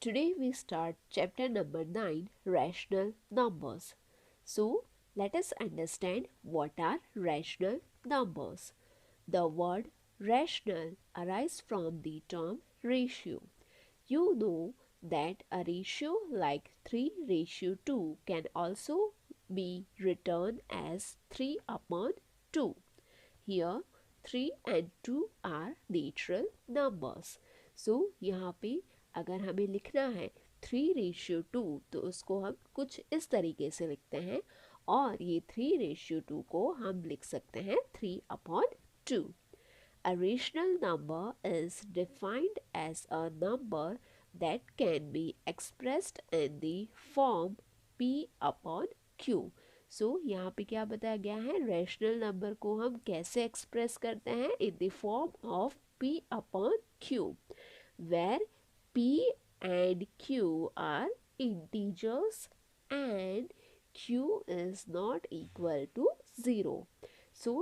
Today we start chapter number 9, Rational Numbers. So, let us understand what are rational numbers. The word rational arises from the term ratio. You know that a ratio like 3:2 can also be written as 3 upon 2. Here 3 and 2 are natural numbers. So यहाँ पे अगर हमें लिखना है 3:2 तो उसको हम कुछ इस तरीके से लिखते हैं और ये 3:2 को हम लिख सकते हैं 3 upon 2. A rational number is defined as a number that can be expressed in the form p upon q. यहाँ पे क्या बताया गया है, रैशनल नंबर को हम कैसे एक्सप्रेस करते हैं in the form of p upon q, where p and q are integers and q is not equal to 0.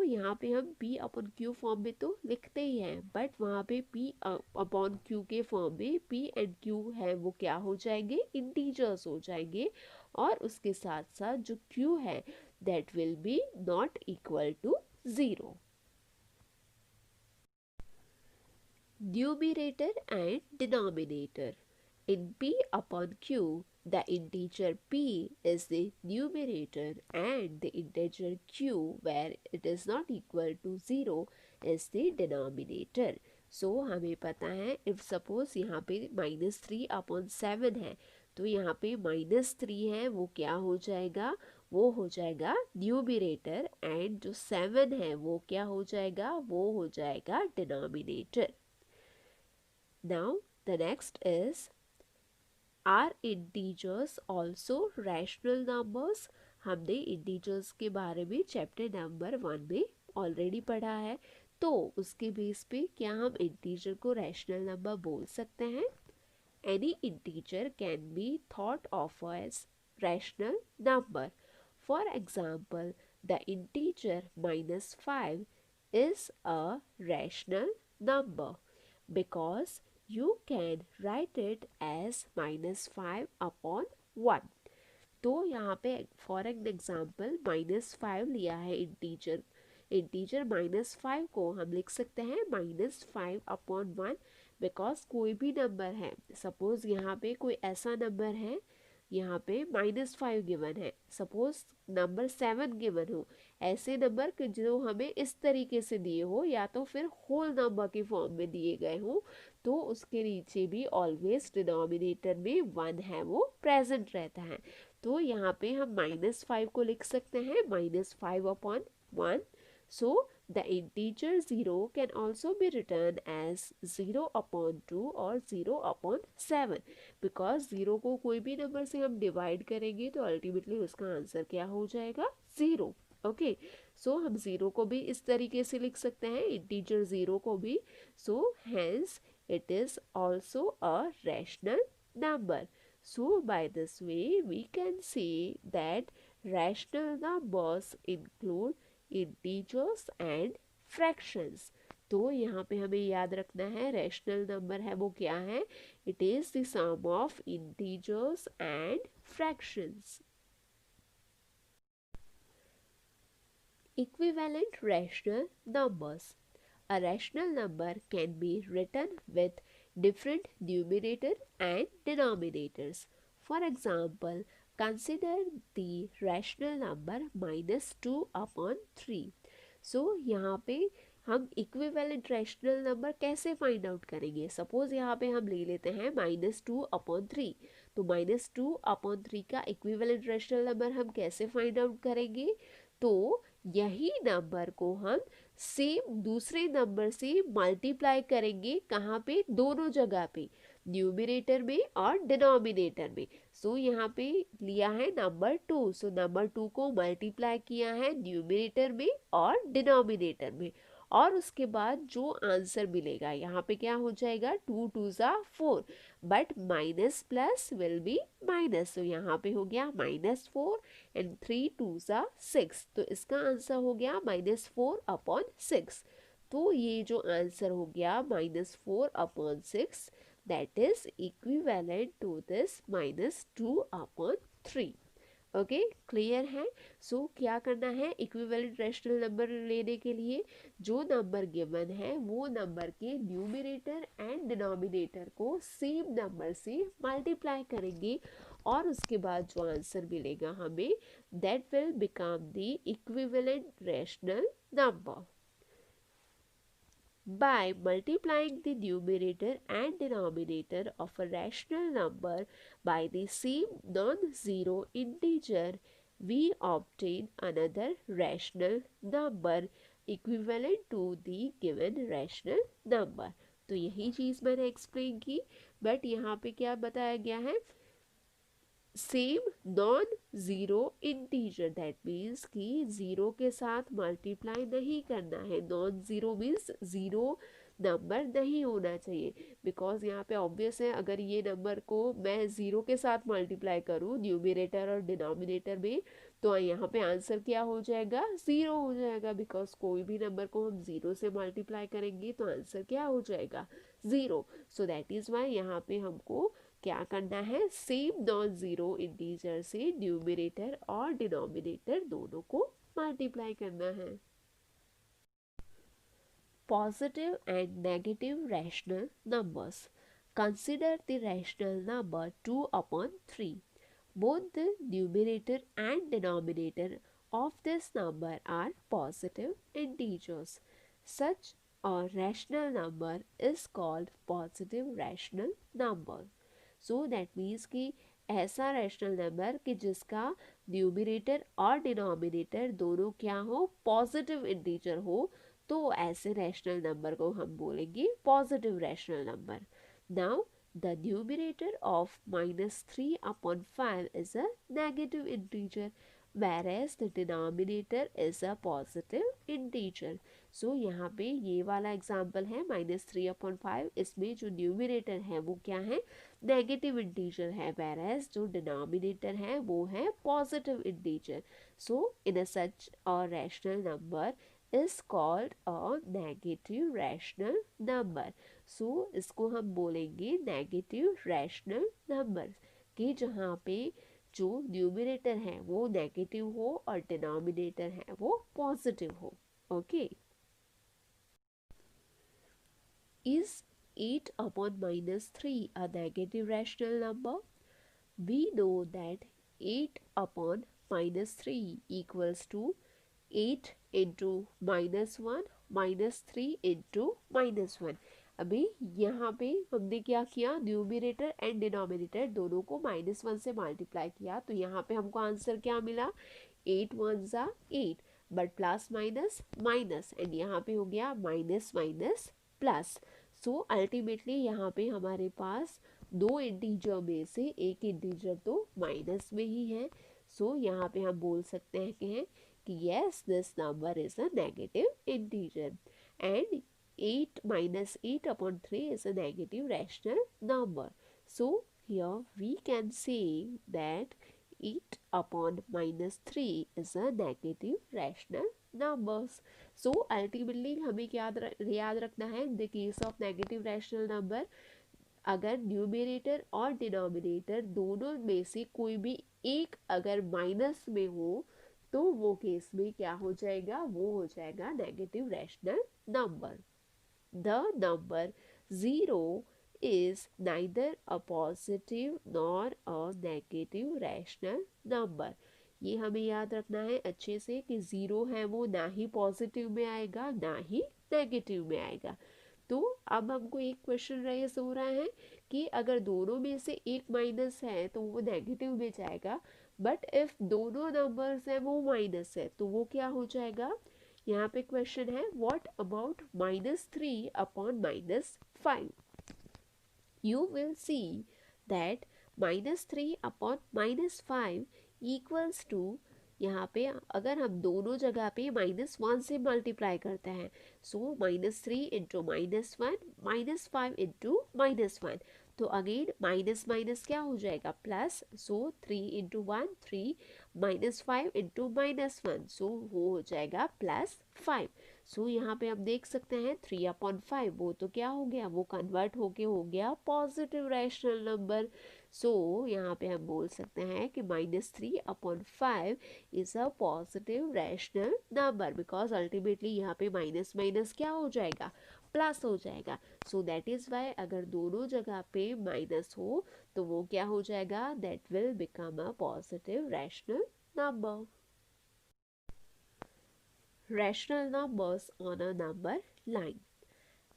यहाँ पे हम p अपॉन q फॉर्म में तो लिखते ही हैं, बट वहाँ पे p अपॉन q के फॉर्म में p एंड q है वो क्या हो जाएंगे, इंटीजर्स हो जाएंगे, और उसके साथ साथ जो q है that will be not equal to 0. Numerator and denominator. In p upon q, the integer p is the numerator and the integer q, where it is not equal to 0, is the denominator. हमें पता है if suppose यहाँ पे -3 upon 7 है तो यहाँ पे -3 है वो क्या हो जाएगा, वो हो जाएगा न्यूमरेटर, एंड जो 7 है वो क्या हो जाएगा, वो हो जाएगा denominator. Now the next is, are integers also rational numbers? हमने integers के बारे में चैप्टर नंबर 1 में ऑलरेडी पढ़ा है, तो उसके बेस पे क्या हम इंटीजर को रैशनल नंबर बोल सकते हैं? Any integer can be thought of as rational number. For example, the integer -5 is a rational number because you can write it as -5 upon 1. तो यहाँ पे फॉर एन एग्जाम्पल -5 लिया है इंटीजर -5 को हम लिख सकते हैं -5 अपॉन 1, बिकॉज कोई भी नंबर है, सपोज यहाँ पे कोई ऐसा नंबर है, यहाँ पे -5 गिवन है, सपोज नंबर 7 गिवन हो, ऐसे नंबर जो हमें इस तरीके से दिए हो या तो फिर होल नंबर के फॉर्म में दिए गए हो, तो उसके नीचे भी ऑलवेज डिनोमिनेटर में 1 है वो प्रेजेंट रहता है. तो यहाँ पे हम -5 को लिख सकते हैं -5 upon 1. So the integer 0 can also be written as 0 upon 2 or 0 upon 7, because 0 को कोई भी नंबर से हम डिवाइड करेंगे तो अल्टीमेटली उसका आंसर क्या हो जाएगा, 0. ओके, सो हम 0 को भी इस तरीके से लिख सकते हैं, इंटीजर 0 को भी. So hence it is also a rational number. So by this way we can see that rational numbers include integers and fractions. तो यहाँ पे हमें याद रखना है रैशनल नंबर है वो क्या है, it is the sum of integers and fractions. Equivalent rational numbers. A rational number can be written with different numerator and denominators. For example, consider the rational number -2 upon 3. यहाँ पे हम equivalent rational number कैसे find out करेंगे, suppose यहाँ पे हम ले लेते हैं -2 अपॉन 3, तो -2 अपॉन 3 का इक्विवेलेंट रैशनल नंबर हम कैसे फाइंड आउट करेंगे, तो यही नंबर को हम सेम दूसरे नंबर से मल्टीप्लाई करेंगे, कहाँ पे, दोनों जगह पे, न्यूमरेटर में और डिनोमिनेटर में. यहाँ पे लिया है नंबर 2, नंबर 2 को मल्टीप्लाई किया है न्यूमरेटर में और डिनोमिनेटर में, और उसके बाद जो आंसर मिलेगा यहाँ पे क्या हो जाएगा, 2 2 ज़ा 4, but minus plus will be minus, तो यहाँ पे हो गया -4 एंड 3 2 ज़ा 6, तो इसका आंसर हो गया -4 अपॉन 6. तो ये जो आंसर हो गया -4 upon 6, that is equivalent to this -2/3. Okay, clear है? सो क्या करना है, इक्विवेलेंट रैशनल नंबर लेने के लिए जो नंबर गिवन है वो नंबर के न्यूमरेटर एंड डिनोमिनेटर को सेम नंबर से मल्टीप्लाई करेंगे और उसके बाद जो आंसर मिलेगा हमें, that will become the equivalent rational number. By multiplying the numerator and denominator of a rational number by the same non-zero integer, we obtain another rational number equivalent to the given rational number. तो यही चीज़ मैंने explain की, but यहाँ पे क्या बताया गया है, same non zero integer, that means कि ज़ीरो के साथ मल्टीप्लाई नहीं करना है. Non zero means zero number नहीं होना चाहिए, बिकॉज यहाँ पे ऑब्वियस है, अगर ये नंबर को मैं ज़ीरो के साथ मल्टीप्लाई करूँ न्यूमरेटर और डिनोमिनेटर में, तो यहाँ पे आंसर क्या हो जाएगा, ज़ीरो हो जाएगा. बिकॉज कोई भी नंबर को हम ज़ीरो से मल्टीप्लाई करेंगे तो आंसर क्या हो जाएगा, zero. So that is why यहाँ पे हमको क्या करना है, सेम नॉन ज़ीरो इंटीजर से न्यूमरेटर और डिनोमिनेटर दोनों को मल्टीप्लाई करना है. Positive and negative rational numbers. Consider the rational number 2/3. Both the numerator and denominator of this number are positive integers. Such a rational number is called positive rational number. So that means कि ऐसा rational number कि जिसका numerator और denominator दोनों क्या हो, positive integer हो, तो ऐसे रैशनल नंबर को हम बोलेंगे positive rational number. Now the numerator of -3/5 is a negative integer, whereas the denominator is a positive integer. So यहाँ पे ये वाला एग्जाम्पल है -3/5, इसमें जो न्यूमरेटर है वो क्या है, नेगेटिव इंटीजर है, whereas जो डिनोमिनेटर है वो है positive integer. So in such a rational number is called a negative rational number. सो इसको हम बोलेंगे नेगेटिव रैशनल नंबर, कि जहाँ पे जो न्यूमरेटर है वो नेगेटिव हो और डिनोमिनेटर है वो पॉजिटिव हो. Okay. Is 8/-3 a negative rational number? We know that 8/-3 equals to 8 into -1 -3 into -1. अभी यहाँ पे हमने क्या किया, न्यूमरेटर एंड डिनोमिनेटर दोनों को -1 से मल्टीप्लाई किया, तो यहाँ पे हमको आंसर क्या मिला, 8 1 8, but plus minus minus, and यहाँ पे हो गया minus minus plus. So ultimately यहाँ पे हमारे पास दो इंटीजर में से एक इंटीजर तो माइनस में ही है. सो यहाँ पे हम बोल सकते हैं कि yes, this number is a negative integer, and 8 minus 8/3 is a negative rational number. So here we can say that 8/-3 is a negative rational numbers. So ultimately हमें याद रखना है, in the case of negative rational number, अगर numerator और denominator दोनों में से कोई भी एक अगर माइनस में हो, तो वो केस में क्या हो जाएगा, वो हो जाएगा negative rational number. The number 0 is neither a positive nor a negative rational number. ये हमें याद रखना है अच्छे से कि 0 है वो ना ही पॉजिटिव में आएगा ना ही नेगेटिव में आएगा. तो अब हमको एक क्वेश्चन रेज हो रहा है कि अगर दोनों में से एक माइनस है तो वो नेगेटिव में जाएगा, बट इफ दोनों नंबर्स हैं वो माइनस है तो वो क्या हो जाएगा. यहाँ पे क्वेश्चन है, what about -3/-5. You will see that -3/-5 equals to, यहाँ पे अगर हम दोनों जगह पे -1 से मल्टीप्लाई करते हैं, सो -3 इंटू -1 -5 इंटू -1, तो अगेन माइनस माइनस क्या हो जाएगा, प्लस. सो 3 इंटू 1 3, -5 इंटू -1, सो वो हो जाएगा +5. सो यहाँ पे आप देख सकते हैं 3/5 वो तो क्या हो गया, वो कन्वर्ट होके हो गया पॉजिटिव रैशनल नंबर। सो यहाँ पे हम बोल सकते हैं कि -3/5 is a positive rational number, because ultimately यहाँ पे माइनस माइनस क्या हो जाएगा, प्लस हो जाएगा। सो दैट इज वाई अगर दोनों जगह पे माइनस हो तो वो क्या हो जाएगा, that will become a positive rational number. Rational numbers on a number line.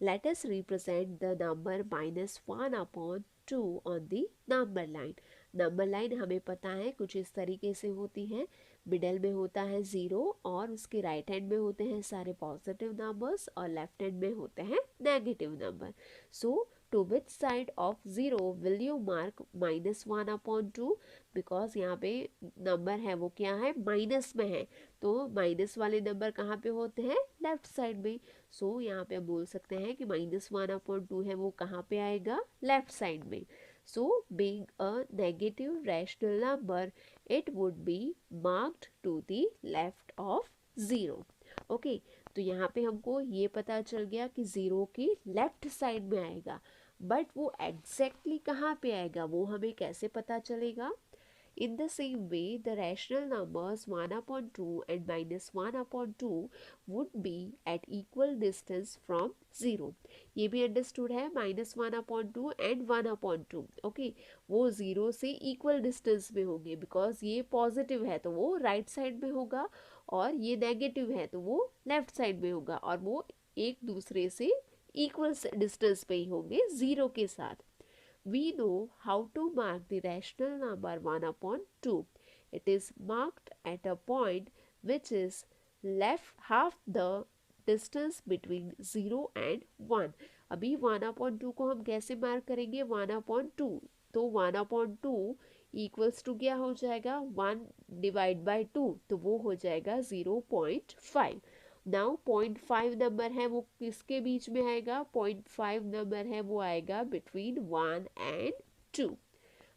Let us represent the number -1/2 on the number line. Number line हमें पता है कुछ इस तरीके से होती है, मिडल में होता है 0 और उसके राइट हैंड में होते हैं सारे पॉजिटिव नंबर्स और लेफ्ट हैंड में होते हैं negative number. So to which side of 0 will you mark -1/2, because यहाँ पे नंबर है वो क्या है, माइनस में है, तो माइनस वाले नंबर कहाँ पे होते हैं, लेफ्ट साइड में। सो यहाँ पे हम बोल सकते हैं कि -1/2 है वो कहाँ पे आएगा, लेफ्ट साइड में। So being a negative rational number it would be marked to the left of 0. Okay, तो यहाँ पे हमको ये पता चल गया कि 0 की लेफ्ट साइड में आएगा, बट वो एग्जैक्टली कहाँ पे आएगा वो हमें कैसे पता चलेगा। In the same way, the rational numbers 1/2 and -1/2 would be at equal distance from 0. ये भी अंडरस्टूड है, -1/2 एंड 1/2 ओके, वो 0 से इक्वल डिस्टेंस में होंगे, बिकॉज ये पॉजिटिव है तो वो राइट साइड में होगा और ये नेगेटिव है तो वो लेफ्ट साइड में होगा, और वो एक दूसरे से इक्वल डिस्टेंस पे ही होंगे 0 के साथ। We know how to mark the rational number 1/2. It is marked at a point which is left half the distance between 0 and 1. अभी 1/2 को हम कैसे मार्क करेंगे, 1/2, तो 1/2 इक्वल्स टू क्या हो जाएगा, 1 डिवाइड बाई 2, तो वो हो जाएगा 0.5। नाउ 0.5 नंबर है वो किसके बीच में आएगा, 0.5 नंबर है वो आएगा between 1 and 2।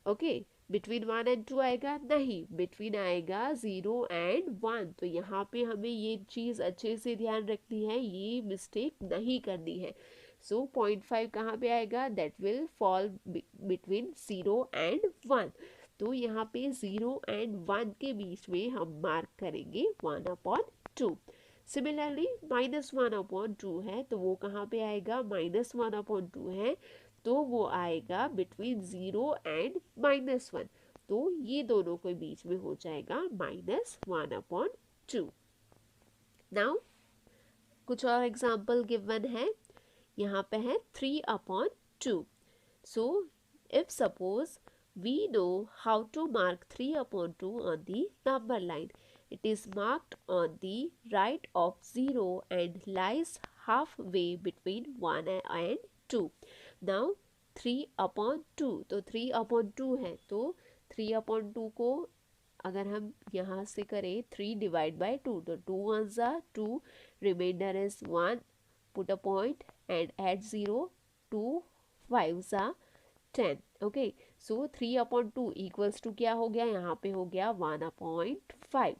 Okay, between 1 and 2 आएगा नहीं, बिटवीन आएगा 0 एंड 1। तो यहाँ पे हमें ये चीज़ अच्छे से ध्यान रखनी है, ये मिस्टेक नहीं करनी है। सो 0.5 कहाँ पे आएगा, that will fall between 0 and 1। तो यहाँ पे 0 एंड 1 के बीच में हम मार्क करेंगे 1/2। सिमिलरली -1/2 है तो वो कहाँ पे आएगा, -1/2 है तो वो आएगा बिटवीन 0 एंड -1, तो ये दोनों के बीच में हो जाएगा -1/2। नाउ कुछ और एग्जाम्पल गिवन है, यहाँ पे है 3/2। So if suppose we know how to mark 3/2 on the number line. It is marked on the right of 0 and lies halfway between 1 and 2. Now 3/2, तो 3/2 है तो 3/2 को अगर हम यहाँ से करें 3 डिवाइड बाई 2, तो 2 1s are 2, remainder is 1, put a point and add 0, 2 5s are 10। Okay, so 3/2 equals to क्या हो गया, यहाँ पे हो गया 1/5।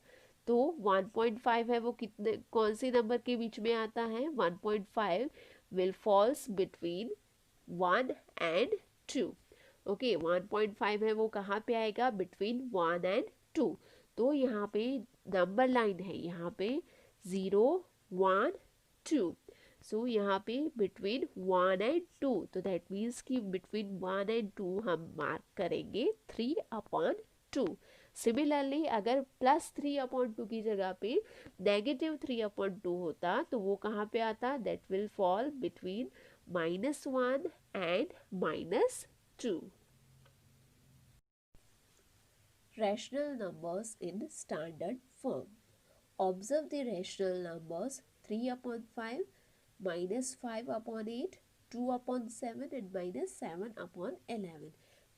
तो 1.5 है वो कितने कौन से नंबर के बीच में आता है, 1.5 will falls between 1 and 2। Okay, 1.5 है वो कहाँ पे आएगा, बिटवीन 1 एंड 2। तो यहाँ पे नंबर लाइन है, यहाँ पे 0 1 2, सो यहाँ पे बिटवीन 1 एंड 2, तो दैट मीन्स कि बिटवीन 1 एंड 2 हम मार्क करेंगे 3/2। सिमिलरली अगर +3/2 की जगह पे -3/2 होता तो वो कहाँ पे आता, that will fall between -1 and -2। Rational numbers in standard form. Observe the rational numbers 3/5, -5/8, 2/7 and -7/11।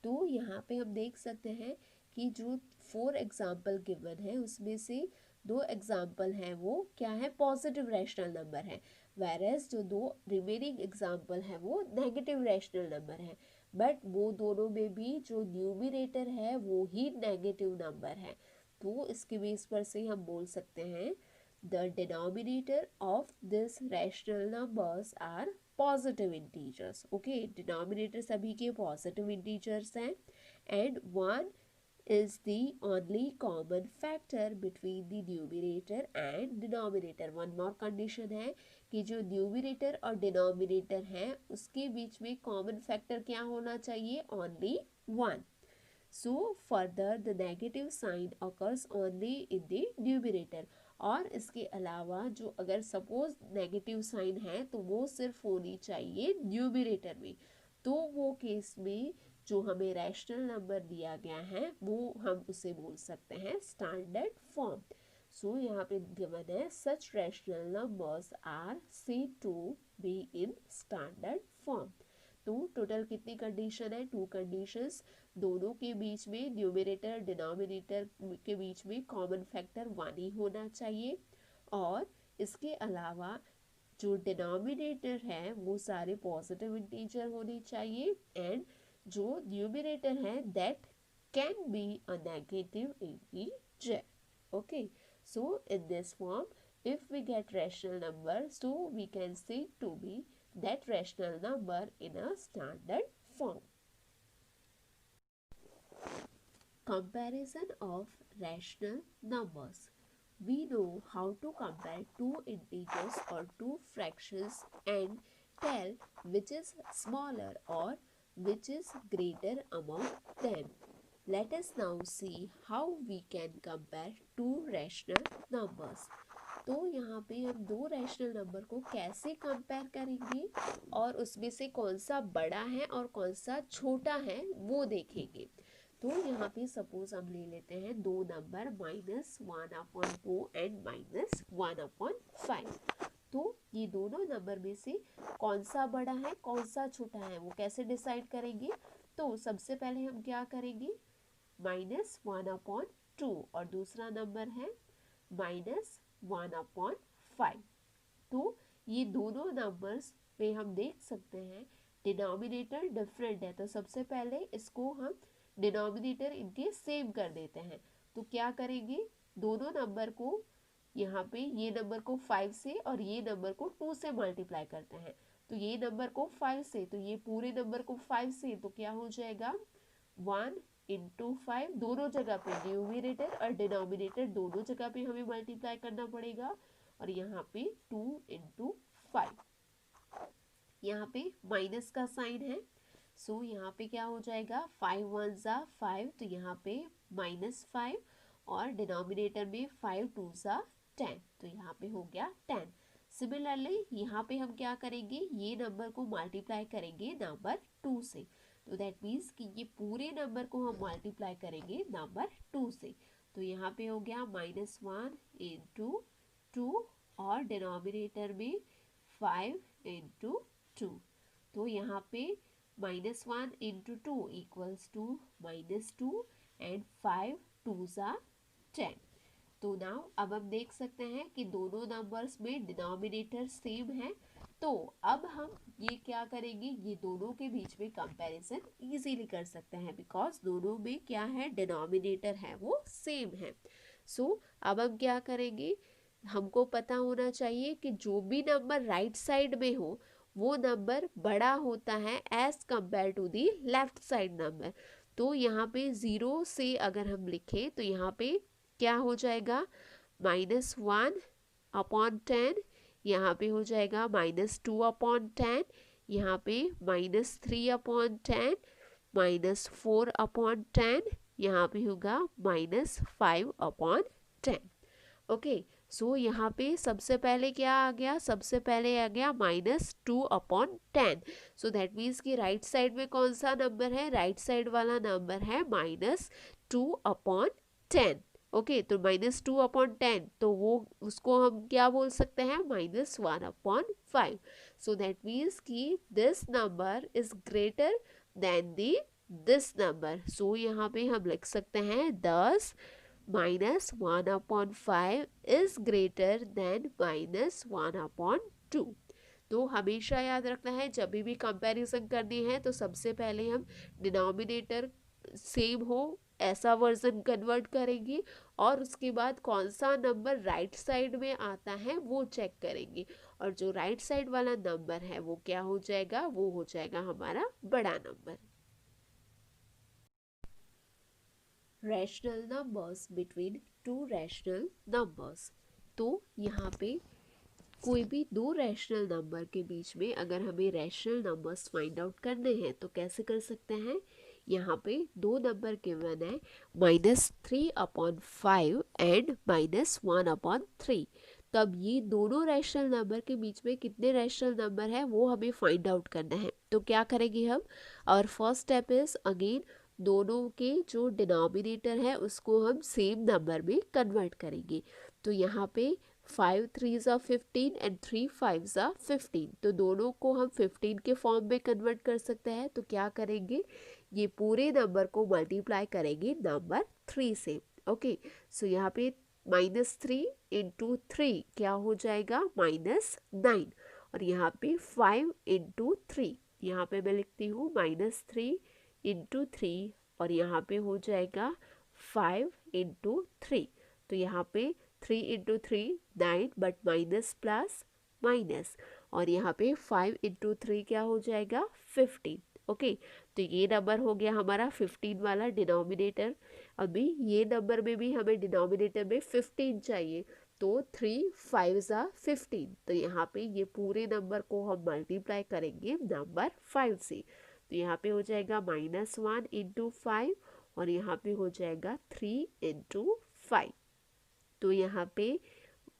तो यहाँ पे हम देख सकते हैं कि जो 4 एग्जाम्पल गिवन है उसमें से 2 एग्जाम्पल हैं वो क्या है, पॉजिटिव रैशनल नंबर है, whereas जो 2 रिमेनिंग एग्जाम्पल है वो नेगेटिव रैशनल नंबर है, बट वो दोनों में भी जो न्यूमरेटर है वो ही नेगेटिव नंबर है। तो इसके बेस पर से हम बोल सकते हैं The denominator of this rational numbers are positive integers. Okay, denominator सभी के positive integers हैं and 1 is the only common factor between the numerator and denominator. One more condition है कि जो numerator और denominator है उसके बीच में common factor क्या होना चाहिए? Only 1. So further the negative sign occurs only in the numerator. और इसके अलावा जो अगर सपोज नेगेटिव साइन है तो वो सिर्फ होनी चाहिए न्यूमरेटर में, तो वो केस में जो हमें रैशनल नंबर दिया गया है वो हम उसे बोल सकते हैं स्टैंडर्ड फॉर्म. सो यहाँ पे गिवन है such rational numbers are said to be in standard form. तो टोटल कितनी कंडीशन है? 2 कंडीशंस. दोनों के बीच में न्यूमरेटर डिनोमिनेटर के बीच में कॉमन फैक्टर 1 ही होना चाहिए और इसके अलावा जो डिनोमिनेटर है वो सारे पॉजिटिव इंटीजर होने चाहिए एंड जो न्यूमरेटर है that can be a negative integer. Okay, so in this form if we get rational number, so we can say to be that rational number in a standard form. Comparison of rational numbers. We know how to compare two integers or two fractions and tell which is smaller or which is greater among them. Let us now see how we can compare two rational numbers. तो यहाँ पे हम दो rational number को कैसे compare करेंगे और उसमें से कौन सा बड़ा है और कौन सा छोटा है वो देखेंगे. तो यहाँ पे सपोज हम ले लेते हैं दो नंबर -1/2 एंड -1/5. तो ये दोनों नंबर में से कौन सा बड़ा है कौन सा छोटा है वो कैसे डिसाइड करेंगे? तो सबसे पहले हम क्या करेंगे, -1/2 और दूसरा नंबर है -1/5. तो ये दोनों नंबर्स पे हम देख सकते हैं डिनोमिनेटर डिफरेंट है, तो सबसे पहले इसको हम डिनोमिनेटर इनके सेम कर देते हैं. तो क्या करेंगे, दोनों नंबर को यहाँ पे ये नंबर को 5 से और ये नंबर को 2 से मल्टीप्लाई करते हैं. तो ये नंबर को 5 से तो ये पूरे नंबर को 5 से तो क्या हो जाएगा 1 इंटू 5. दोनों जगह पे न्यूमरेटर और डिनोमिनेटर दोनों जगह पे हमें मल्टीप्लाई करना पड़ेगा और यहाँ पे 2 इंटू 5. यहाँ पे माइनस का साइन है, सो यहाँ पे क्या हो जाएगा 5 1 ज़ा 5, तो यहाँ पे -5 और डिनोमिनेटर में 5 2 ज़ा 10, तो यहाँ पे हो गया 10. सिमिलरली यहाँ पे हम क्या करेंगे, ये नंबर को मल्टीप्लाई करेंगे नंबर 2 से. तो दैट मीन्स कि ये पूरे नंबर को हम मल्टीप्लाई करेंगे नंबर 2 से. तो यहाँ पे हो गया -1 इंटू 2 और डिनोमिनेटर में 5 इंटू 2. तो यहाँ पे -1 इंटू 2 इक्वल्स टू -2 एंड 5 2 ज़ा 10. तो नाउ अब हम देख सकते हैं कि दोनों नंबर्स में डिनोमिनेटर सेम है. तो अब हम ये क्या करेंगे, ये दोनों के बीच में कंपैरिजन इजीली कर सकते हैं बिकॉज दोनों में क्या है डिनोमिनेटर है वो सेम है. सो अब हम क्या करेंगे, हमको पता होना चाहिए कि जो भी नंबर राइट साइड में हो वो नंबर बड़ा होता है as compare to the left side number. तो यहाँ पे 0 से अगर हम लिखें तो यहाँ पे क्या हो जाएगा -1/10, यहाँ पे हो जाएगा -2/10, यहाँ पे -3/10, -4/10, यहाँ पे होगा -5/10. ओके, सो यहाँ पे सबसे पहले क्या आ गया, सबसे पहले आ गया -2/10. सो दैट मीन्स कि राइट साइड में कौन सा नंबर है, राइट साइड वाला नंबर है -2/10. ओके, तो -2/10 तो वो उसको हम क्या बोल सकते हैं -1/5. सो दैट मीन्स कि this number is greater than the this number. So यहाँ पे हम लिख सकते हैं 10 -1/5 इज ग्रेटर देन -1/2. तो हमेशा याद रखना है जब भी कंपैरिजन करनी है तो सबसे पहले हम डिनोमिनेटर सेम हो ऐसा वर्जन कन्वर्ट करेंगे और उसके बाद कौन सा नंबर राइट साइड में आता है वो चेक करेंगे, और जो राइट साइड वाला नंबर है वो क्या हो जाएगा, वो हो जाएगा हमारा बड़ा number. Rational numbers between two rational numbers. तो यहाँ पे कोई भी दो रैशनल नंबर के बीच में अगर हमें रैशनल नंबर्स फाइंड आउट करने हैं तो कैसे कर सकते हैं। यहाँ पे दो नंबर गिवन है -3/5 एंड -1/3। तब ये दोनों रैशनल नंबर के बीच में कितने रैशनल नंबर है वो हमें फाइंड आउट करना है। तो क्या करेंगे हम, और फर्स्ट स्टेप इज अगेन दोनों के जो डिनोमिनेटर है उसको हम सेम नंबर में कन्वर्ट करेंगे। तो यहाँ पे 5 3s are 15 and 3 5s are 15, तो दोनों को हम 15 के फॉर्म में कन्वर्ट कर सकते हैं। तो क्या करेंगे, ये पूरे नंबर को मल्टीप्लाई करेंगे नंबर 3 से। ओके, सो यहाँ पे -3 इंटू 3 क्या हो जाएगा, -9, और यहाँ पे 5 इंटू 3, यहाँ पे मैं लिखती हूँ -3 इंटू 3, और यहाँ पे हो जाएगा 5 इंटू 3। तो यहाँ पे 3 into 3 9, but minus plus minus, और यहाँ पे 5 इंटू 3 क्या हो जाएगा, 15। ओके, तो ये नंबर हो गया हमारा 15 वाला डिनोमिनेटर। अभी ये नंबर में भी हमें डिनोमिनेटर में 15 चाहिए, तो 3 5 ज़ा 15, तो यहाँ पे ये पूरे नंबर को हम मल्टीप्लाई करेंगे नंबर 5 से। तो यहाँ पे हो जाएगा -1 इंटू 5, और यहाँ पे हो जाएगा 3 इंटू 5। तो यहाँ पे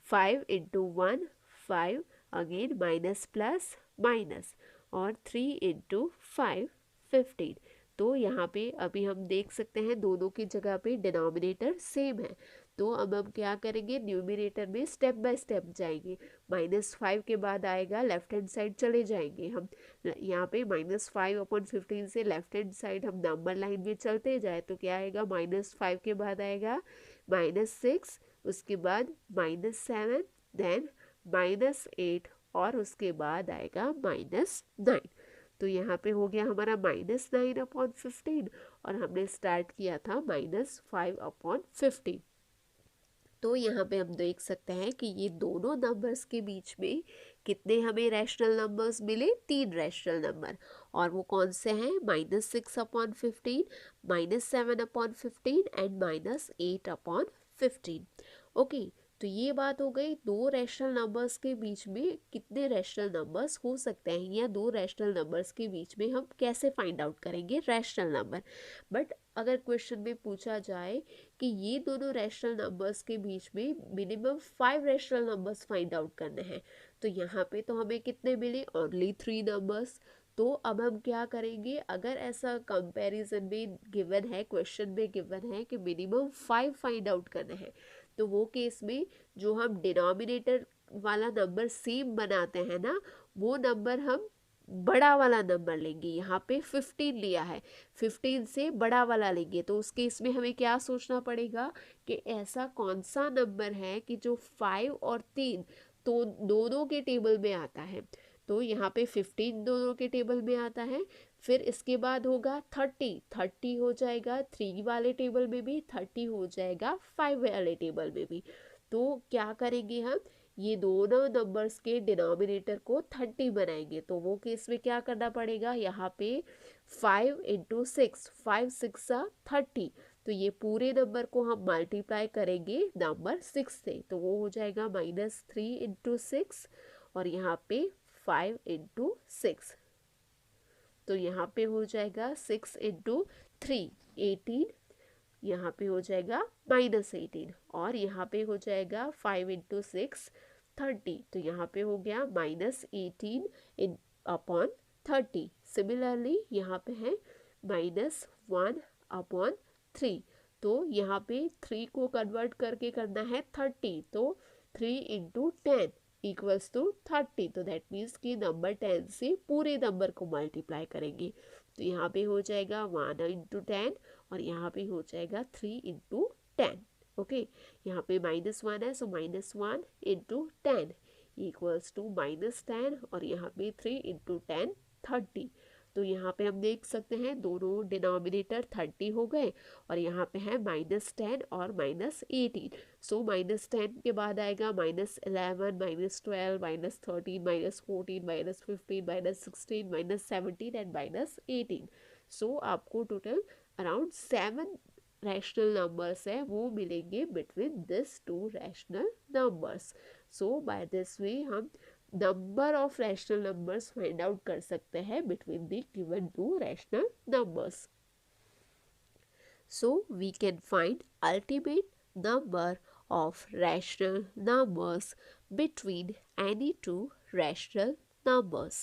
5 into 1 5, again minus plus minus, और 3 इंटू 5 15। तो यहाँ पे अभी हम देख सकते हैं दोनों की जगह पे डिनोमिनेटर सेम है। तो अब हम क्या करेंगे, न्यूमिनेटर में स्टेप बाय स्टेप जाएंगे। -5 के बाद आएगा लेफ्ट हैंड साइड चले जाएंगे हम। यहाँ पे -5/15 से लेफ्ट हैंड साइड हम नंबर लाइन में चलते जाए तो क्या आएगा, -5 के बाद आएगा -6, उसके बाद -7, देन -8, और उसके बाद आएगा -9। तो यहाँ पे हो गया हमारा -9/15, और हमने स्टार्ट किया था -5/15। तो यहाँ पे हम देख सकते हैं कि ये दोनों नंबर्स के बीच में कितने हमें रैशनल नंबर्स मिले, 3 रैशनल नंबर, और वो कौन से हैं, -6/15, -7/15 एंड -8/15। ओके, तो ये बात हो गई दो रैशनल नंबर्स के बीच में कितने रैशनल नंबर्स हो सकते हैं, या दो रैशनल नंबर्स के बीच में हम कैसे फाइंड आउट करेंगे रैशनल नंबर। बट अगर क्वेश्चन में पूछा जाए कि ये दोनों रैशनल नंबर्स के बीच में minimum 5 rational numbers find out करने हैं, तो यहाँ पे तो हमें कितने मिले, ओनली 3 नंबर्स। तो अब हम क्या करेंगे, अगर ऐसा कंपैरिजन में गिवन है, क्वेश्चन में गिवन है कि मिनिमम 5 फाइंड आउट करने हैं, तो वो केस में जो हम डिनोमिनेटर वाला नंबर सेम बनाते हैं ना, वो नंबर हम बड़ा वाला नंबर लेंगे। यहाँ पे 15 लिया है, 15 से बड़ा वाला लेंगे। तो उस केस में हमें क्या सोचना पड़ेगा कि ऐसा कौन सा नंबर है कि जो 5 और 3 तो दोनों के टेबल में आता है। तो यहाँ पे 15 दोनों के टेबल में आता है, फिर इसके बाद होगा 30 हो जाएगा 3 वाले टेबल में भी, 30 हो जाएगा 5 वाले टेबल में भी। तो क्या करेंगे हम, ये दोनों नंबर्स के डिनोमिनेटर को 30 बनाएंगे। तो वो केस में क्या करना पड़ेगा, यहाँ पे 5 इंटू 6, 5 6 30, तो ये पूरे नंबर को हम मल्टीप्लाई करेंगे नंबर 6 से। तो वो हो जाएगा -3 इंटू 6, और यहाँ पे 5 इंटू 6, तो यहाँ पे हो जाएगा 6 इंटू 3 18, यहाँ पे हो जाएगा -18, और यहाँ पे हो जाएगा 5 इंटू 6 30, तो यहाँ पे हो गया -18/30। सिमिलरली यहाँ पे है -1/3, तो यहाँ पे 3 को कन्वर्ट करके करना है 30, तो 3 इंटू 10 इक्वल्स टू 30, तो दैट मीन्स कि नंबर 10 से पूरे नंबर को मल्टीप्लाई करेंगे। तो यहाँ पे हो जाएगा 1 इंटू 10, और यहाँ पे हो जाएगा 3 इंटू 10। ओके, यहाँ पे -1 है, सो -1 इंटू 10 इक्वल्स टू -10, और यहाँ पे 3 इंटू 10 30। तो यहाँ पे हम देख सकते हैं दोनों डिनोमिनेटर 30 हो गए और यहाँ पे है -10 और -18। सो -10 के बाद आएगा -11, -12, -13, -14, -15, -16, -17 एंड -18। सो आपको टोटल अराउंड 7 रैशनल नंबर्स है वो मिलेंगे between this two rational numbers. So by this way हम number of rational numbers find out कर सकते हैं between the given two rational numbers. So we can find ultimate number of rational numbers between any two rational numbers.